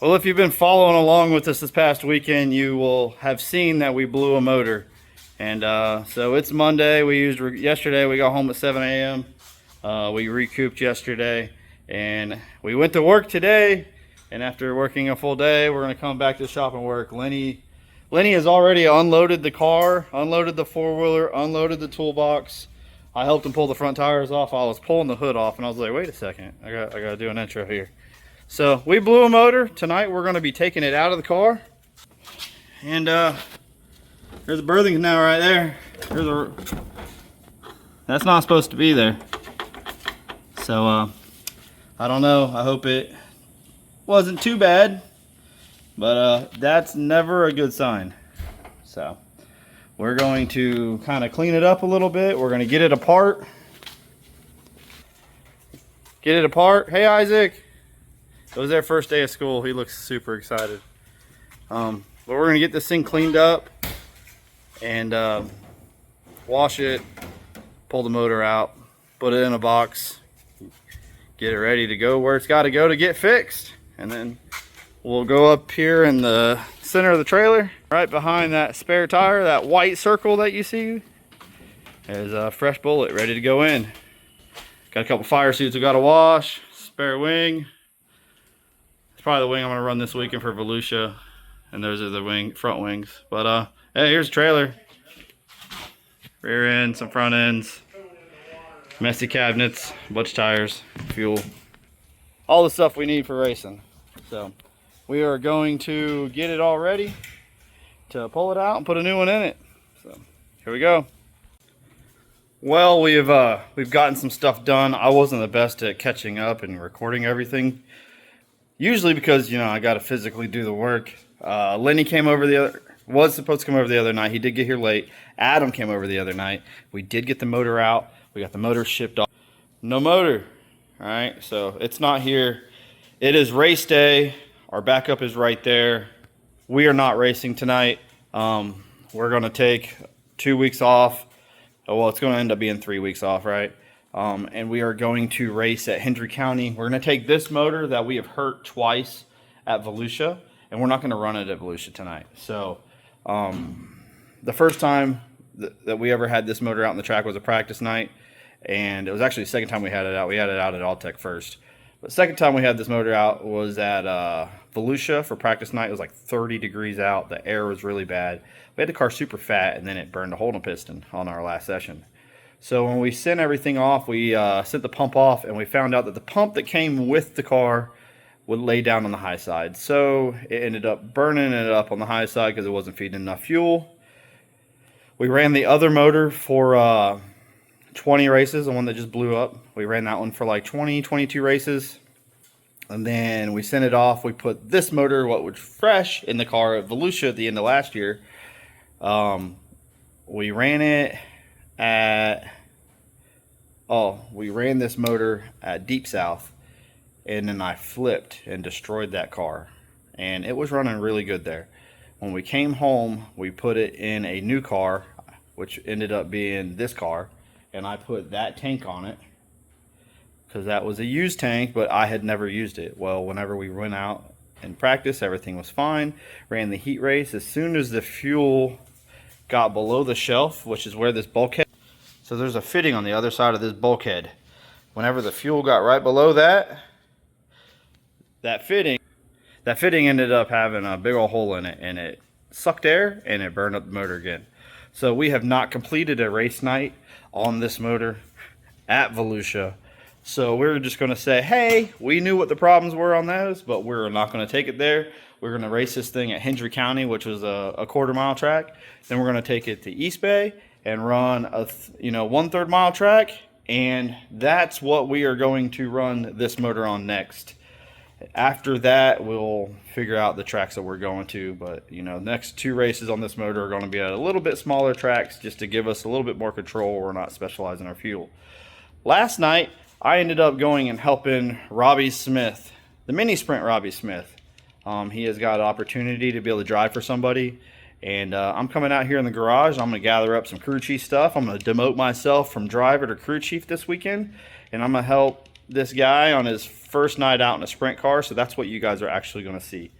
Well, if you've been following along with us this past weekend, you will have seen that we blew a motor. And so it's Monday. Yesterday we got home at 7 a.m. We recouped yesterday, and we went to work today. And after working a full day, we're going to come back to the shop and work. Lenny has already unloaded the car, unloaded the four-wheeler, unloaded the toolbox. I helped him pull the front tires off. I was pulling the hood off, and I was like, wait a second, I got to do an intro here. So we blew a motor. Tonight we're going to be taking it out of the car. And there's a birthing canal right there. That's not supposed to be there. So I don't know. I hope it wasn't too bad. But that's never a good sign. So we're going to kind of clean it up a little bit. We're going to get it apart. Hey, Isaac. It was their first day of school. He looks super excited. But we're going to get this thing cleaned up and wash it, pull the motor out, put it in a box, get it ready to go where it's got to go to get fixed. And then we'll go up here in the center of the trailer, right behind that spare tire, that white circle that you see. There's a fresh bullet ready to go in. Got a couple fire suits we got to wash, spare wing. It's probably the wing I'm going to run this weekend for Volusia. And those are the front wings. But hey, here's the trailer. Rear end, some front ends, messy cabinets, a bunch of tires, fuel. All the stuff we need for racing. So we are going to get it all ready to pull it out and put a new one in it. So here we go. Well, we've gotten some stuff done. I wasn't the best at catching up and recording everything. Usually because, I got to physically do the work. Lenny was supposed to come over the other night. He did get here late. Adam came over the other night. We did get the motor out. We got the motor shipped off. No motor. All right, so it's not here. It is race day. Our backup is right there. We are not racing tonight. We're going to take 2 weeks off. Well, it's going to end up being 3 weeks off, right? And we are going to race at Hendry County. We're going to take this motor that we have hurt twice at Volusia, and we're not going to run it at Volusia tonight. So the first time that we ever had this motor out on the track was a practice night, and it was actually the second time we had it out. We had it out at Alltech first. But the second time we had this motor out was at Volusia for practice night. It was like 30 degrees out. The air was really bad. We had the car super fat, and then it burned a hole in the piston on our last session. So when we sent everything off, we sent the pump off, and we found out that the pump that came with the car would lay down on the high side. So it ended up burning it up on the high side because it wasn't feeding enough fuel. We ran the other motor for 20 races, the one that just blew up. We ran that one for like 22 races. And then we sent it off. We put this motor, what was fresh, in the car at Volusia at the end of last year. We ran it we ran this motor at Deep South, and then I flipped and destroyed that car, and it was running really good there. When we came home, we put it in a new car, which ended up being this car, and I put that tank on it because that was a used tank, but I had never used it. Well, whenever we went out in practice, everything was fine. Ran the heat race. As soon as the fuel got below the shelf, which is where this bulkhead, so there's a fitting on the other side of this bulkhead. Whenever the fuel got right below that fitting ended up having a big old hole in it, and it sucked air and it burned up the motor again. So we have not completed a race night on this motor at Volusia. So we're just going to say, hey, we knew what the problems were on those, but we're not going to take it there. We're going to race this thing at Hendry County, which was a quarter-mile track. Then we're going to take it to East Bay and run a 1/3 mile track, and that's what we are going to run this motor on next. After that, we'll figure out the tracks that we're going to, but next 2 races on this motor are going to be at a little bit smaller tracks just to give us a little bit more control. We're not specializing our fuel. Last night, I ended up going and helping Robbie Smith, the mini sprint Robbie Smith. He has got an opportunity to be able to drive for somebody. And I'm coming out here in the garage. I'm going to gather up some crew chief stuff. I'm going to demote myself from driver to crew chief this weekend. And I'm going to help this guy on his first night out in a sprint car, so that's what you guys are actually going to see.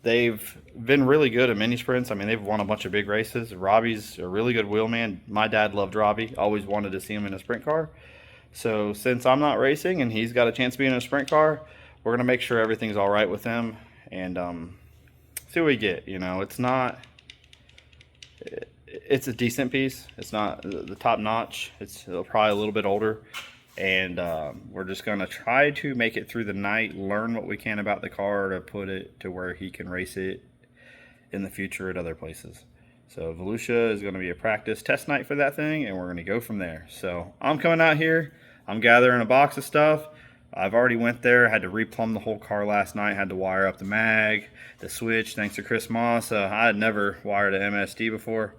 They've been really good at mini sprints. I mean, they've won a bunch of big races. Robbie's a really good wheelman. My dad loved Robbie. Always wanted to see him in a sprint car. So since I'm not racing and he's got a chance to be in a sprint car, we're going to make sure everything's all right with him and see what we get. You know, it's a decent piece. It's not the top notch. It's probably a little bit older. And we're just going to try to make it through the night, learn what we can about the car to put it to where he can race it in the future at other places. So Volusia is going to be a practice test night for that thing, and we're going to go from there. So I'm coming out here. I'm gathering a box of stuff. I've already went there, had to replumb the whole car last night, had to wire up the mag, the switch, thanks to Chris Moss. I had never wired an MSD before.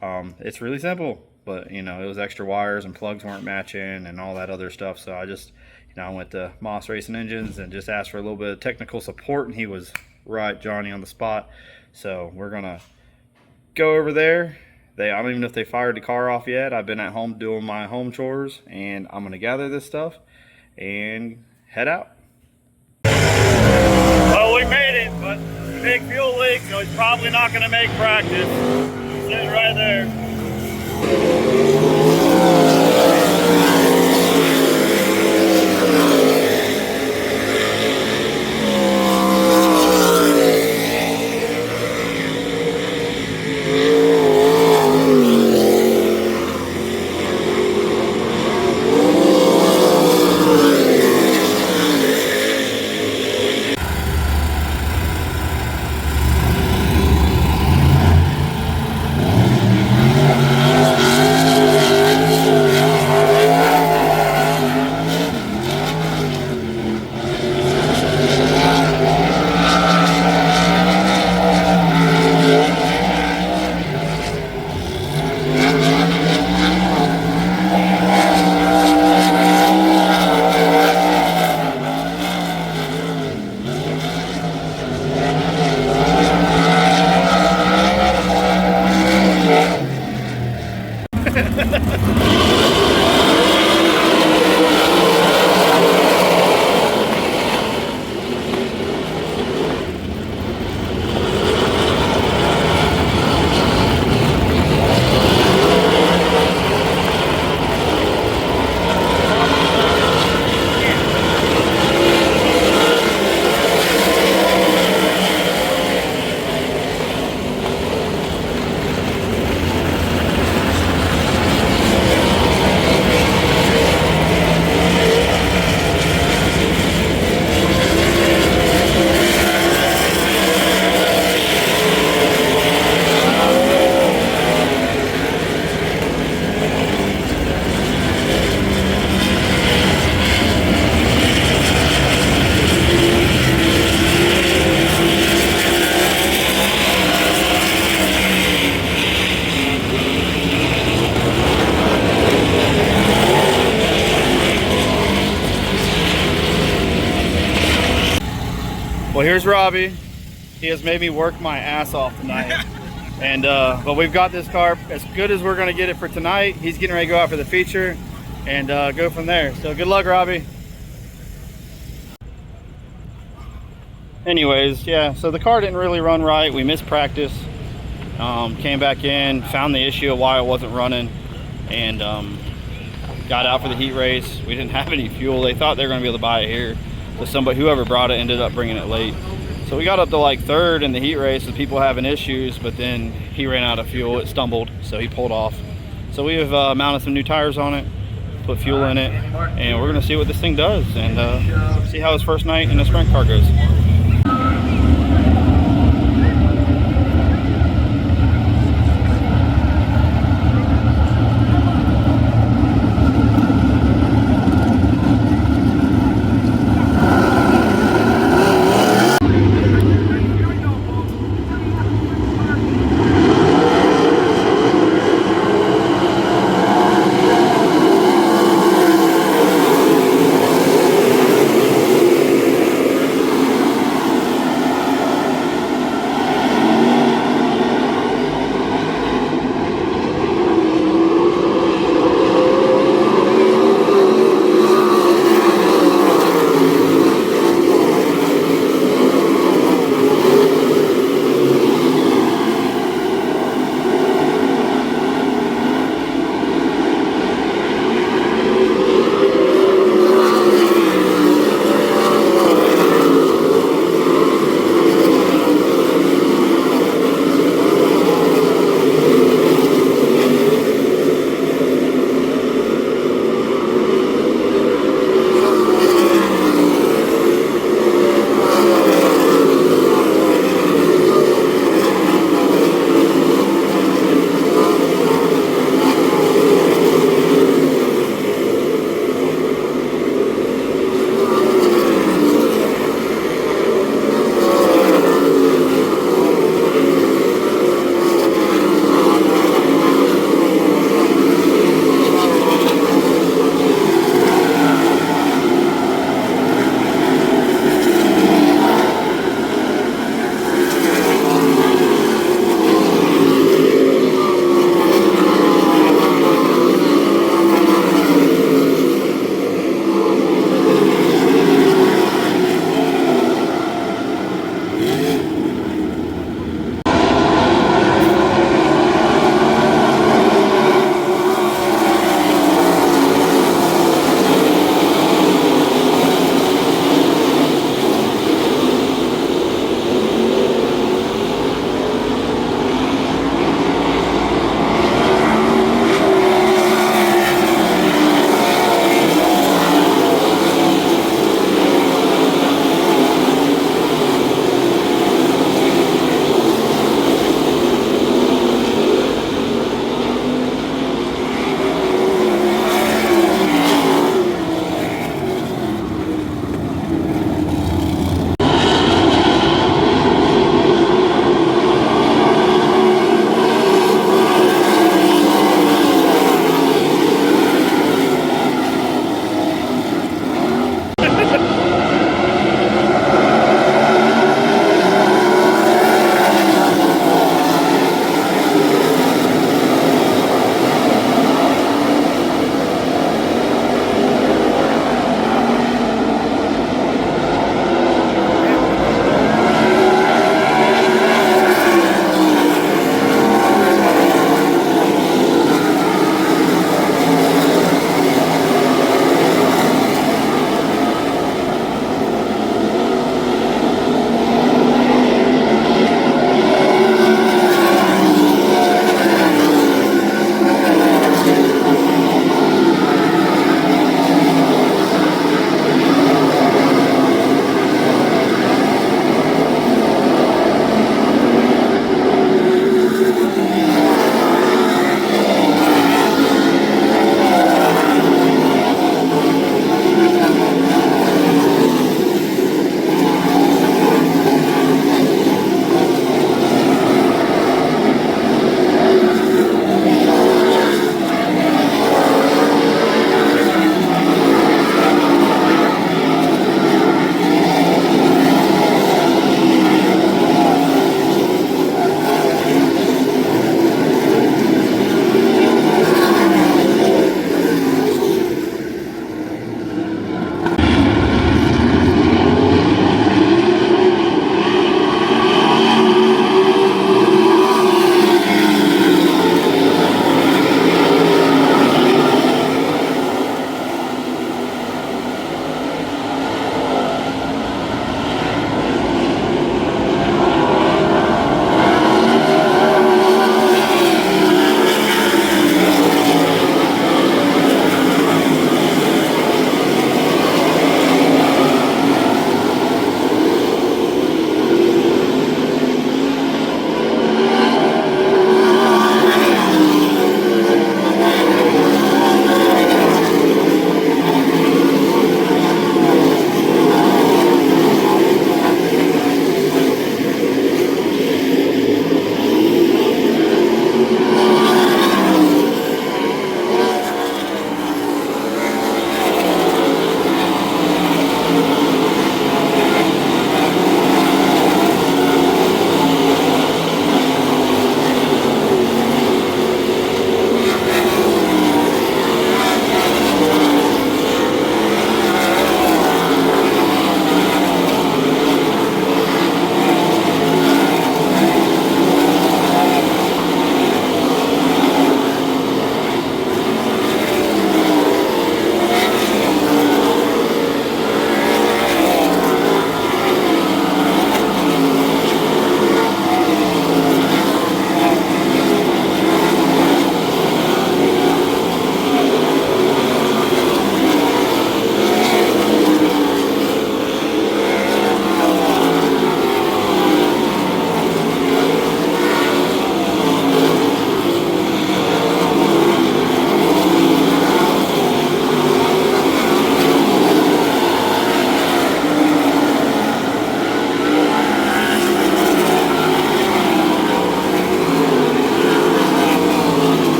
It's really simple. But, you know, it was extra wires and plugs weren't matching and all that other stuff. So I just, you know, I went to Moss Racing Engines and just asked for a little bit of technical support. And he was right, Johnny, on the spot. So we're going to go over there. I don't even know if they fired the car off yet. I've been at home doing my home chores. And I'm going to gather this stuff and head out. Well, we made it, but big fuel leak, so he's probably not going to make practice. Sitting right there. Well, here's Robbie. He has made me work my ass off tonight. But we've got this car as good as we're going to get it for tonight. He's getting ready to go out for the feature and go from there. So good luck, Robbie. Anyways, yeah, so the car didn't really run right. We missed practice. Came back in, found the issue of why it wasn't running, and got out for the heat race. We didn't have any fuel. They thought they were going to be able to buy it here. So whoever brought it ended up bringing it late. So we got up to like third in the heat race with people having issues, but then he ran out of fuel. It stumbled, so he pulled off. So we have mounted some new tires on it, put fuel in it, and we're going to see what this thing does and see how his first night in a sprint car goes.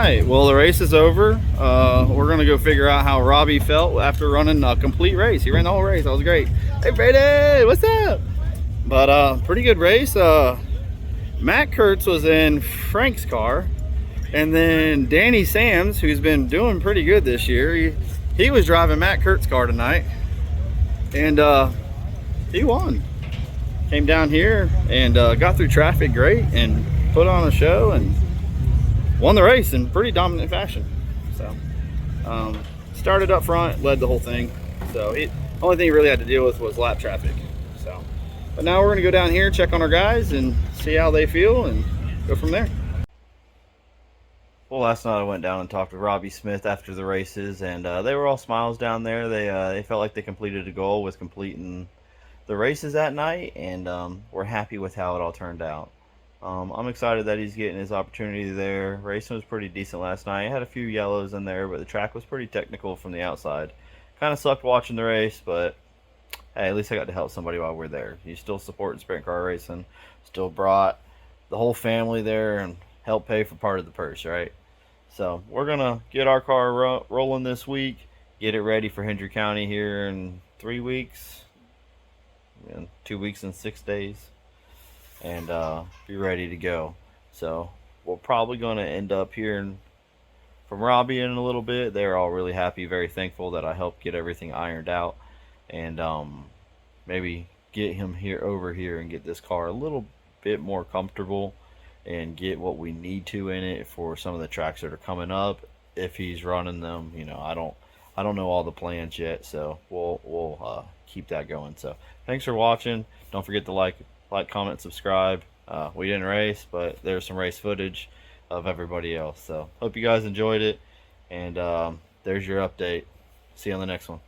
right, well, the race is over. We're gonna go figure out how Robbie felt after running a complete race. He ran the whole race. That was great. Hey Brady, what's up? But pretty good race. Matt Kurtz was in Frank's car, and then Danny Sams, who's been doing pretty good this year, he was driving Matt Kurtz's car tonight, and he won. Came down here and got through traffic great and put on a show and won the race in pretty dominant fashion. So started up front, led the whole thing. So the only thing he really had to deal with was lap traffic. So, but now we're gonna go down here, check on our guys and see how they feel and go from there. Well, last night I went down and talked to Robbie Smith after the races, and they were all smiles down there. They felt like they completed a goal with completing the races that night, and we're happy with how it all turned out. I'm excited that he's getting his opportunity there. Racing was pretty decent last night. I had a few yellows in there, but the track was pretty technical from the outside. Kind of sucked watching the race, but hey, at least I got to help somebody while we're there. You still supporting sprint car racing. Still brought the whole family there and helped pay for part of the purse, right? So we're going to get our car rolling this week, get it ready for Hendry County here in 3 weeks, in 2 weeks and 6 days. And be ready to go. So we're probably going to end up hearing from Robbie in a little bit. They're all really happy, very thankful that I helped get everything ironed out, and maybe get him over here and get this car a little bit more comfortable and get what we need to in it for some of the tracks that are coming up. If he's running them, you know, I don't know all the plans yet, so we'll keep that going. So thanks for watching. Don't forget to like, comment, subscribe. We didn't race, but there's some race footage of everybody else. So hope you guys enjoyed it, and there's your update. See you on the next one.